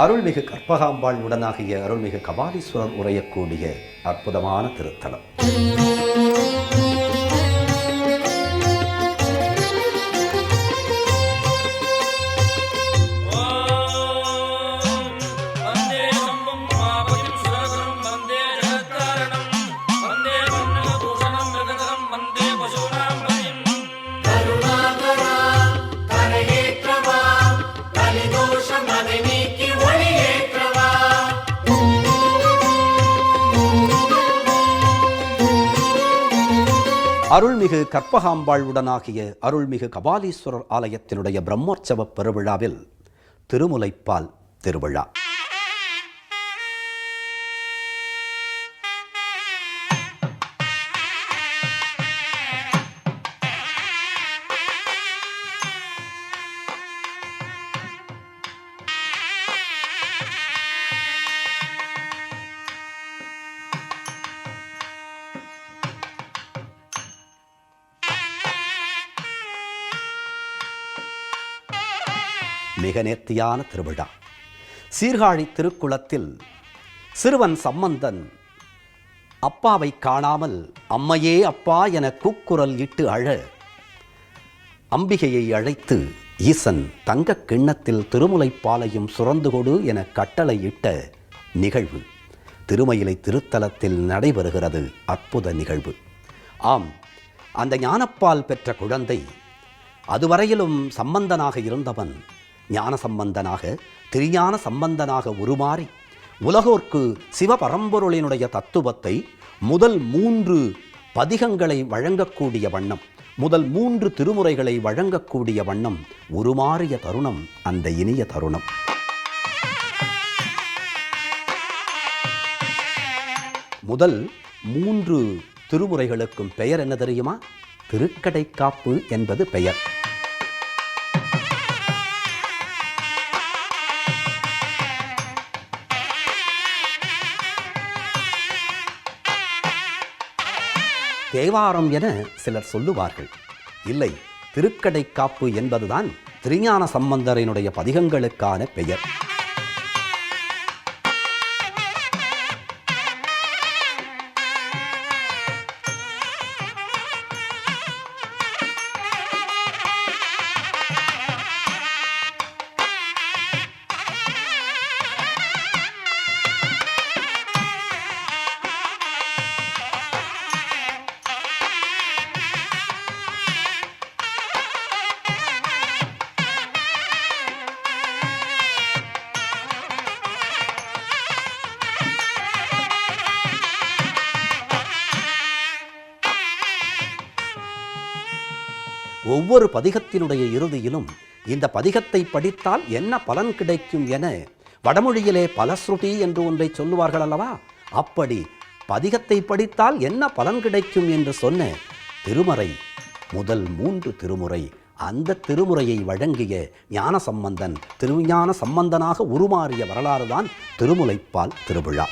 அருள்மிகு கற்பகாம்பாள் உடனாகிய அருள்மிகு கபாலீஸ்வரர் உரையக்கூடிய அற்புதமான திருத்தலம். அருள்மிகு கற்பகாம்பாள் உடனாகிய அருள்மிகு கபாலீஸ்வரர் ஆலயத்தினுடைய பிரம்மோற்சவ பெருவிழாவில் திருமுலைப்பால் திருவிழா. மிக நேர்த்தியான திருவிழா. சீர்காழி திருக்குளத்தில் சிறுவன் சம்பந்தன் அப்பாவை காணாமல் அம்மையே அப்பா என கூக்குரல் இட்டு அழ அம்பிகையை அழைத்து ஈசன் தங்கக் கிண்ணத்தில் திருமுலைப்பாலையும் சுரந்து கொடு என கட்டளையிட்ட நிகழ்வு திருமயிலை திருத்தலத்தில் நடைபெறுகிறது. அற்புத நிகழ்வு. ஆம், அந்த ஞானப்பால் பெற்ற குழந்தை அதுவரையிலும் சம்பந்தனாக இருந்தவன் ஞான சம்பந்தனாக திருஞான சம்பந்தனாக உருமாறி உலகோர்க்கு சிவபரம்பொருளினுடைய தத்துவத்தை முதல் 3 பதிகங்களை வழங்கக்கூடிய வண்ணம், முதல் 3 திருமுறைகளை வழங்கக்கூடிய வண்ணம் உருமாறிய தருணம் அந்த இனிய தருணம். முதல் 3 திருமுறைகளுக்கும் பெயர் என்ன தெரியுமா? திருக்கடைக்காப்பு என்பது பெயர். தேவாரம் என சிலர் சொல்லுவார்கள். இல்லை, திருக்கடைக்காப்பு என்பதுதான் திருஞான சம்பந்தரினுடைய பதிகங்களுக்கான பெயர். ஒவ்வொரு பதிகத்தினுடைய இறுதியிலும் இந்த பதிகத்தை படித்தால் என்ன பலன் கிடைக்கும் என வடமொழியிலே பலஸ்ருதி என்று ஒன்றை சொல்லுவார்கள் அல்லவா? அப்படி பதிகத்தை படித்தால் என்ன பலன் கிடைக்கும் என்று சொன்ன திருமறை முதல் 3 திருமுறை. அந்த திருமுறையை வழங்கிய ஞான சம்பந்தன் திருஞான சம்பந்தனாக உருமாறிய வரலாறுதான் திருமுலைப்பால் திருவிழா.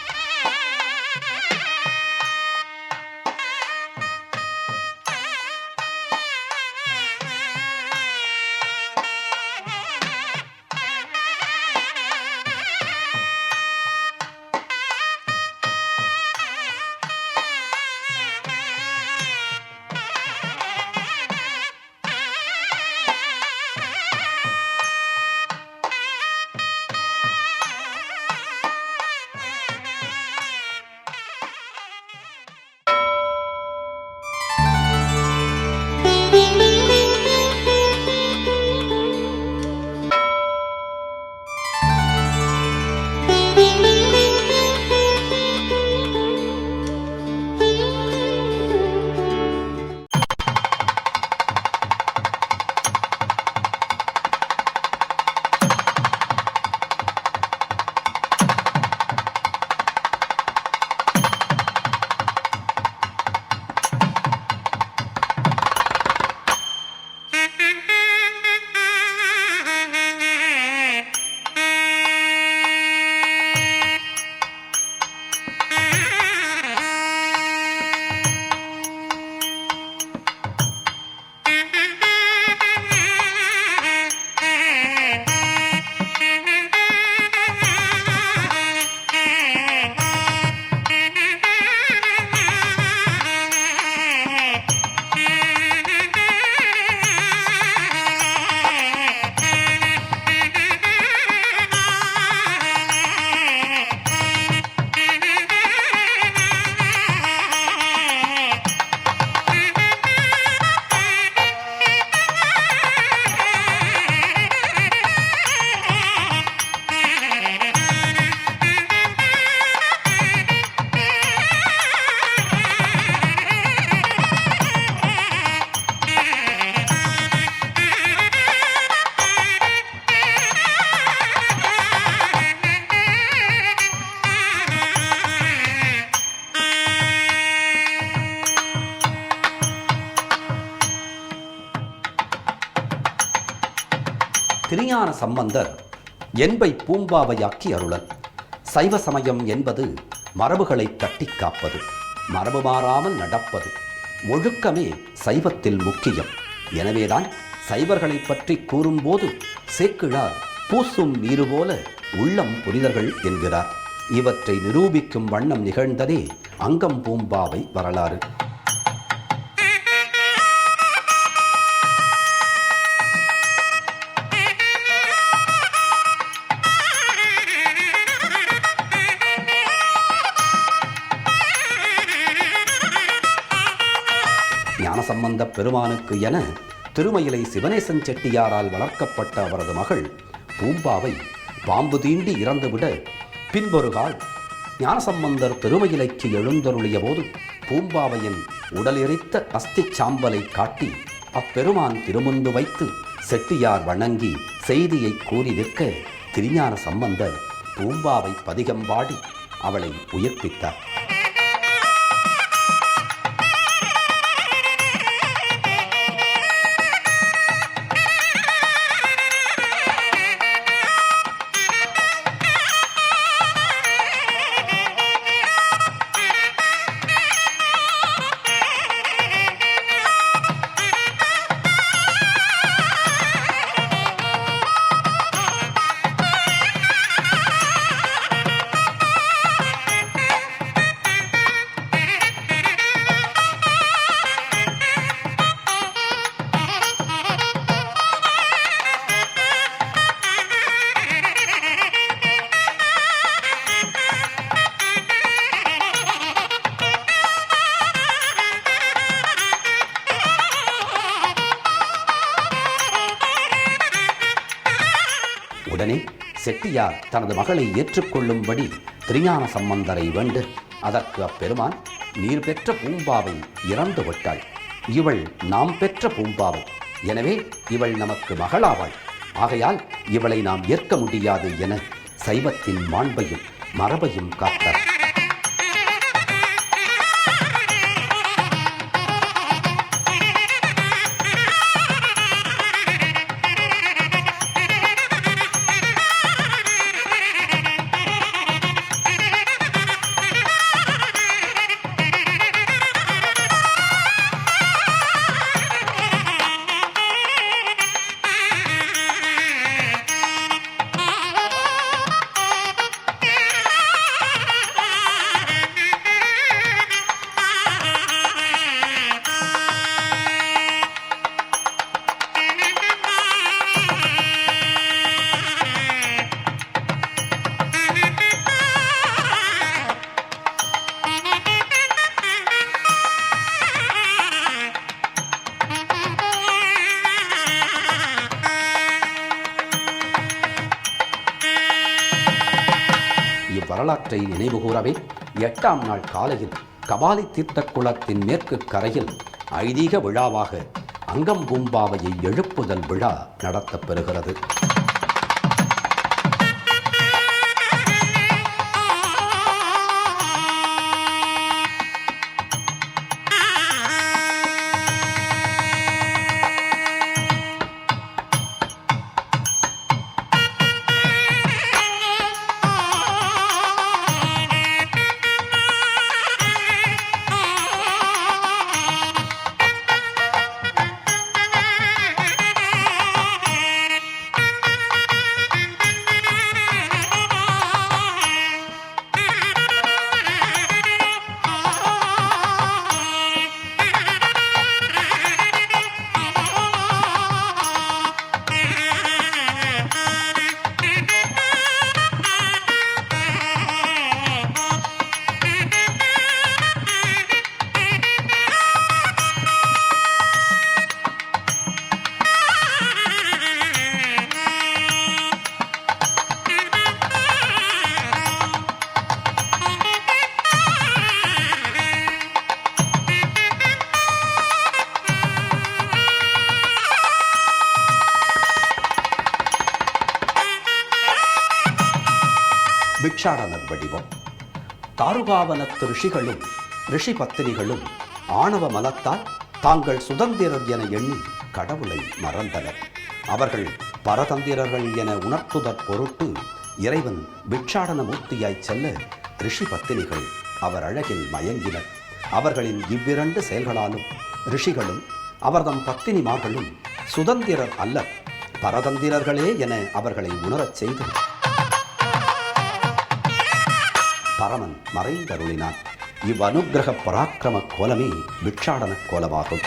திருஞான சம்பந்தர் என்பை பூம்பாவையாக்கி அருளல். சைவ சமயம் என்பது மரபுகளை கட்டி காப்பது, மரபு மாறாமல் நடப்பது. ஒழுக்கமே சைவத்தில் முக்கியம். எனவேதான் சைவர்களை பற்றி கூறும்போது சேக்கிழார் பூசும் நீரு போல உள்ளம் புனிதர்கள் என்கிறார். இவற்றை நிரூபிக்கும் வண்ணம் நிகழ்ந்ததே அங்கம் பூம்பாவை வரலாறு. ஞானசம்பந்த பெருமானுக்கு என திருமயிலை சிவனேசன் செட்டியாரால் வளர்க்கப்பட்ட அவரது மகள் பூம்பாவை பாம்பு தீண்டி இறந்துவிட பின்பொரு கால் ஞானசம்பந்தர் திருமயிலைக்கு எழுந்தருளிய போது பூம்பாவையின் உடலெரித்த அஸ்தி சாம்பலை காட்டி அப்பெருமான் திருமுன்பு வைத்து செட்டியார் வணங்கி செய்தியை கூறி நிற்க திருஞான சம்பந்தர் பூம்பாவை பதிகம் பாடி அவளை உயிர்ப்பித்தார். உடனே செட்டியார் தனது மகளை ஏற்றுக்கொள்ளும்படி திருஞான சம்பந்தரை வேண்டு, அதற்கு அப்பெருமான், நீர் பெற்ற பூம்பாவை இறந்து விட்டாள், இவள் நாம் பெற்ற பூம்பாவை, எனவே இவள் நமக்கு மகளாவாள், ஆகையால் இவளை நாம் ஏற்க முடியாது என சைவத்தின் மாண்பையும் மரபையும் காத்தார். வரலாற்றை நினைவுகூறவே 8ஆம் நாள் காலையில் கபாலி தீர்த்த குளத்தின் மேற்கு கரையில் ஐதீக விழாவாக அங்கம் பூம்பாவையை எழுப்புதல் விழா நடத்தப்பெறுகிறது. பிக்ஷாடனர் வடிவம். தாருகாவனத்து ரிஷிகளும் ரிஷி பத்தினிகளும் ஆணவ மலத்தால் தாங்கள் சுதந்திரர் என எண்ணி கடவுளை மறந்தனர். அவர்கள் பரதந்திரர்கள் என உணர்த்துதற் பொருட்டு இறைவன் பிட்சாடன மூர்த்தியாய் செல்ல ரிஷி பத்தினிகள் அவர் அழகில் மயங்கினர். அவர்களின் இவ்விரண்டு செயல்களாலும் ரிஷிகளும் அவர்தம் பத்தினிமார்களும் சுதந்திரர் அல்ல, பரதந்திரர்களே என அவர்களை உணரச் செய்து பரமன் மறைந்தருளினான். இவ்வனுக்கிரக பராக்கிரம கோலமே பிட்சாடன கோலமாகும்.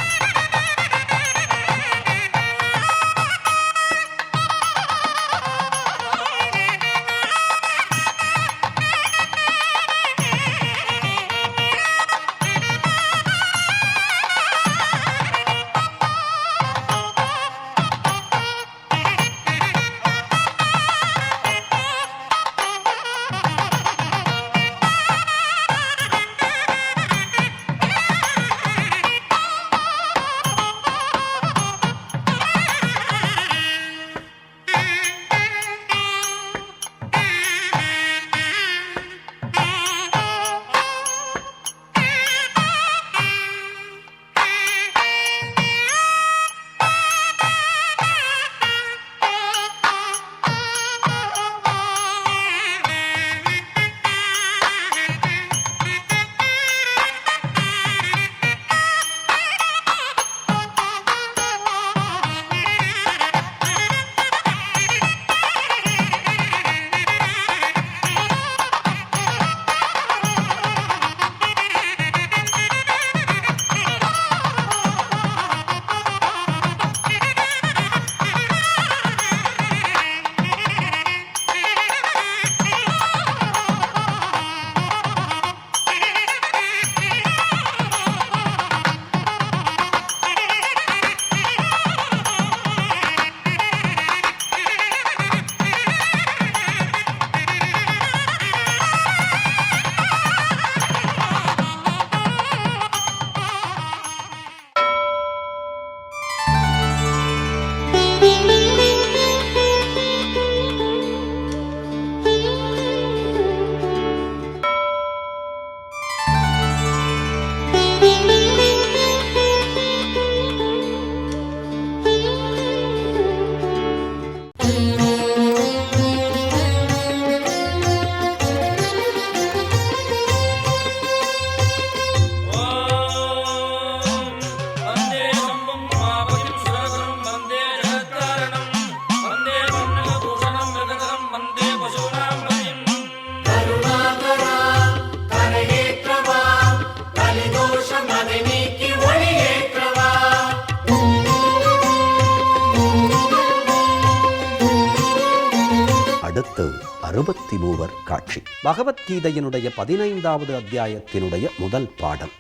அடுத்து 63 காட்சி. பகவத்கீதையினுடைய 15வது அத்தியாயத்தினுடைய முதல் பாடம்.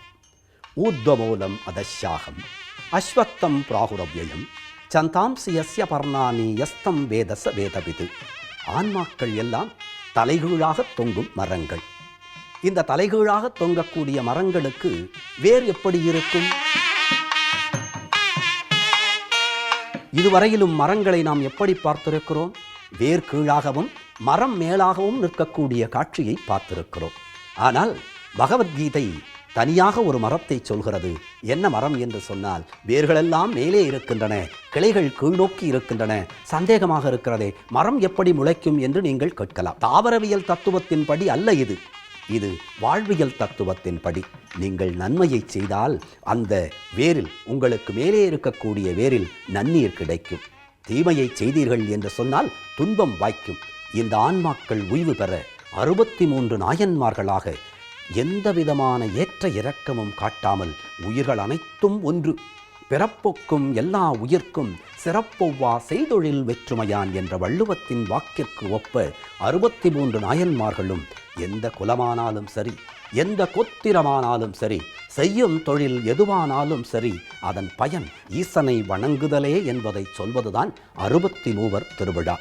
ஊர்த்வமூலம் அதச்சாகம் அஸ்வத்தம் பிராகுரவ்யயம் சந்தாம்சி யஸ்ய பர்ணானி யஸ்தம் வேதச வேதவிது. ஆன்மாக்கள் எல்லாம் தலைகீழாக தொங்கும் மரங்கள். இந்த தலைகீழாக தொங்கக்கூடிய மரங்களுக்கு வேர் எப்படி இருக்கும்? இதுவரையிலும் மரங்களை நாம் எப்படி பார்த்திருக்கிறோம்? வேர் கீழாகவும் மரம் மேலாகவும் நிற்கக்கூடிய காட்சியை பார்த்திருக்கிறோம். ஆனால் பகவத்கீதை தனியாக ஒரு மரத்தை சொல்கிறது. என்ன மரம் என்று சொன்னால், வேர்களெல்லாம் மேலே இருக்கின்றன, கிளைகள் கீழ்நோக்கி இருக்கின்றன. சந்தேகமாக இருக்கிறதே, மரம் எப்படி முளைக்கும் என்று நீங்கள் கேட்கலாம். தாவரவியல் தத்துவத்தின்படி அல்ல இது. இது வாழ்வியல் தத்துவத்தின்படி. நீங்கள் நன்மையை செய்தால் அந்த வேரில், உங்களுக்கு மேலே இருக்கக்கூடிய வேரில் நன்னீர் கிடைக்கும். தீமையை செய்தீர்கள் என்று சொன்னால் துன்பம் வாய்க்கும். இந்த ஆன்மாக்கள் உய்வு பெற 63 நாயன்மார்களாக எந்த விதமான ஏற்ற இரக்கமும் காட்டாமல் உயிர்கள் அனைத்தும் ஒன்று, பிறப்புக்கும் எல்லா உயிர்க்கும் சிறப்பொவ்வா செய்தொழில் வெற்றுமையான் என்ற வள்ளுவத்தின் வாக்கிற்கு ஒப்ப 63 நாயன்மார்களும் எந்த குலமானாலும் சரி, எந்த கோத்திரமானாலும் சரி, செய்யும் தொழில் எதுவானாலும் சரி, அதன் பயன் ஈசனை வணங்குதலே என்பதை சொல்வதுதான் 63 திருவிழா.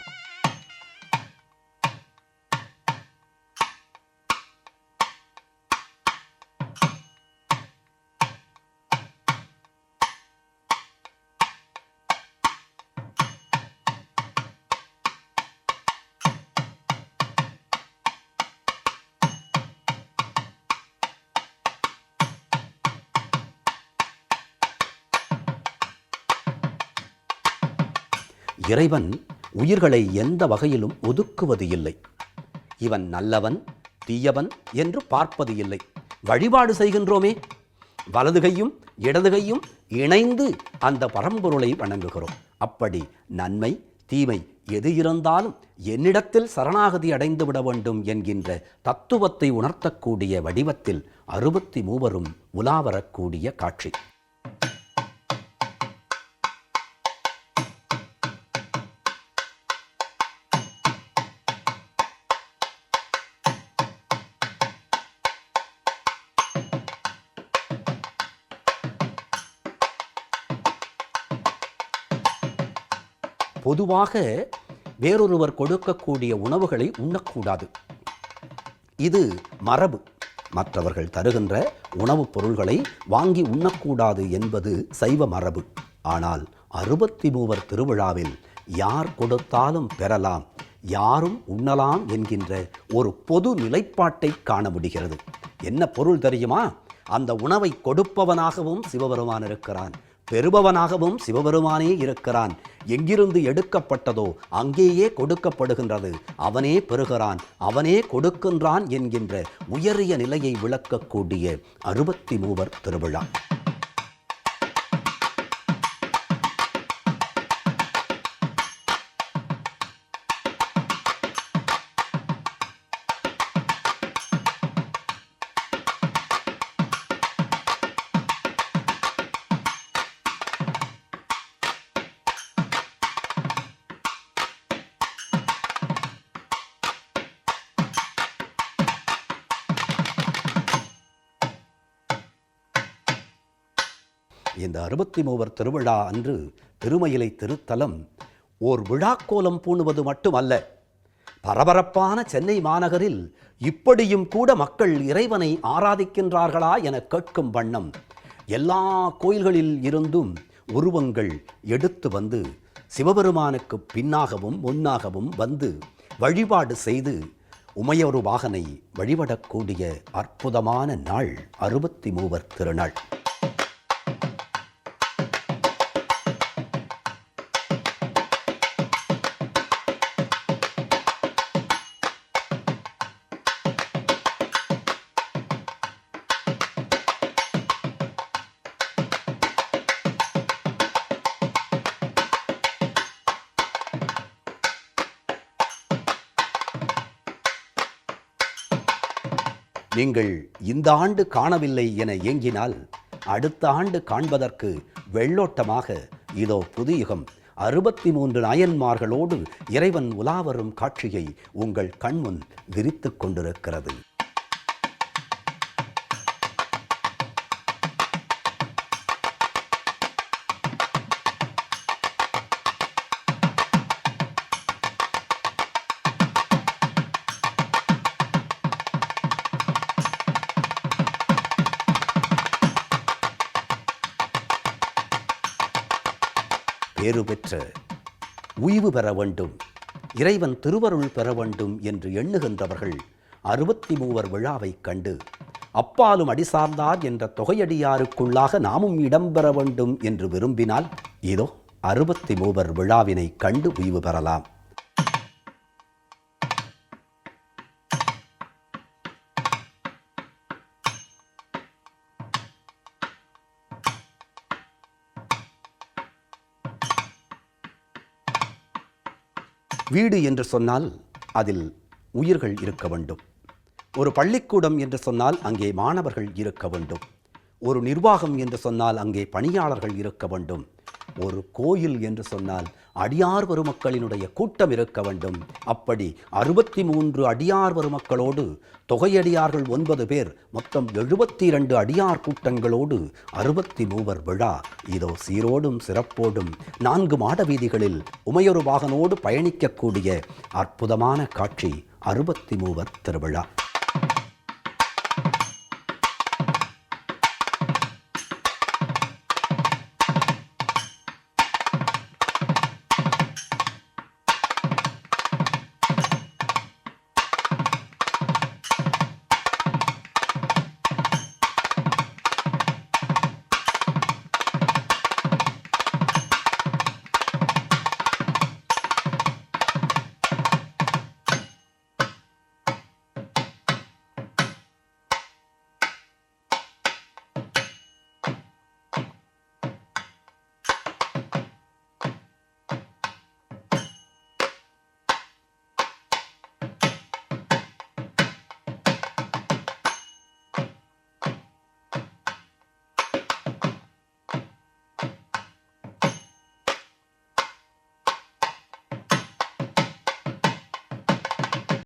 இறைவன் உயிர்களை எந்த வகையிலும் ஒதுக்குவது இல்லை. இவன் நல்லவன் தீயவன் என்று பார்ப்பது இல்லை. வழிபாடு செய்கின்றோமே, வலது கையும் இடது கையும் இணைந்து அந்த பரம்பொருளை வணங்குகிறோம். அப்படி நன்மை தீமை எது இருந்தாலும் என்னிடத்தில் சரணாகதி அடைந்து விட வேண்டும் என்கின்ற தத்துவத்தை உணர்த்தக்கூடிய வடிவத்தில் 63 உலாவரக்கூடிய காட்சி. பொதுவாக வேறொருவர் கொடுக்கக்கூடிய உணவுகளை உண்ணக்கூடாது. இது மரபு. மற்றவர்கள் தருகின்ற உணவுப் பொருள்களை வாங்கி உண்ணக்கூடாது என்பது சைவ மரபு. ஆனால் 63 திருவிழாவில் யார் கொடுத்தாலும் பெறலாம், யாரும் உண்ணலாம் என்கின்ற ஒரு பொது நிலைப்பாட்டை காண முடிகிறது. என்ன பொருள் தெரியுமா? அந்த உணவை கொடுப்பவனாகவும் சிவபெருமான் இருக்கிறான், பெறுபவனாகவும் சிவபெருமானே இருக்கிறான். எங்கிருந்து எடுக்கப்பட்டதோ அங்கேயே கொடுக்கப்படுகின்றது. அவனே பெறுகிறான், அவனே கொடுக்கின்றான் என்கின்ற உயரிய நிலையை விளக்கக்கூடிய 63 திருவிழா. இந்த 63 திருவிழா அன்று திருமயிலை திருத்தலம் ஓர் விழாக்கோலம் பூணுவது மட்டுமல்ல, பரபரப்பான சென்னை மாநகரில் இப்படியும் கூட மக்கள் இறைவனை ஆராதிக்கின்றார்களா என கேட்கும் வண்ணம் எல்லா கோயில்களில் இருந்தும் உருவங்கள் எடுத்து வந்து சிவபெருமானுக்கு பின்னாகவும் முன்னாகவும் வந்து வழிபாடு செய்து உமையொரு வாகனை வழிபடக்கூடிய அற்புதமான நாள் 63 திருநாள். நீங்கள் இந்த ஆண்டு காணவில்லை என ஏங்கினால் அடுத்த ஆண்டு காண்பதற்கு வெள்ளோட்டமாக இதோ புதுயுகம் 63 நாயன்மார்களோடு இறைவன் உலாவரும் காட்சியை உங்கள் கண்முன் விரித்து கொண்டிருக்கிறது. பேறு பெற்ற உய்வு பெற வேண்டும், இறைவன் திருவருள் பெற வேண்டும் என்று எண்ணுகின்றவர்கள் 63 விழாவை கண்டு அப்பாலும் அடிசார்ந்தார் என்ற தொகையடியாருக்குள்ளாக நாமும் இடம்பெற வேண்டும் என்று விரும்பினால் இதோ 63 விழாவினை கண்டு உய்வு பெறலாம். வீடு என்று சொன்னால் அதில் உயிர்கள் இருக்க வேண்டும். ஒரு பள்ளிக்கூடம் என்று சொன்னால் அங்கே மாணவர்கள் இருக்க வேண்டும். ஒரு நிர்வாகம் என்று சொன்னால் அங்கே பணியாளர்கள் இருக்க வேண்டும். ஒரு கோயில் என்று சொன்னால் அடியார் பெருமக்களினுடைய கூட்டம் இருக்க வேண்டும். அப்படி 63 அடியார் பெருமக்களோடு தொகையடியார்கள் 9 பேர், மொத்தம் 72 அடியார் கூட்டங்களோடு 63 விழா இதோ சீரோடும் சிறப்போடும் 4 மாட வீதிகளில் உமையொரு வாகனோடு பயணிக்கக்கூடிய அற்புதமான காட்சி 63 திருவிழா.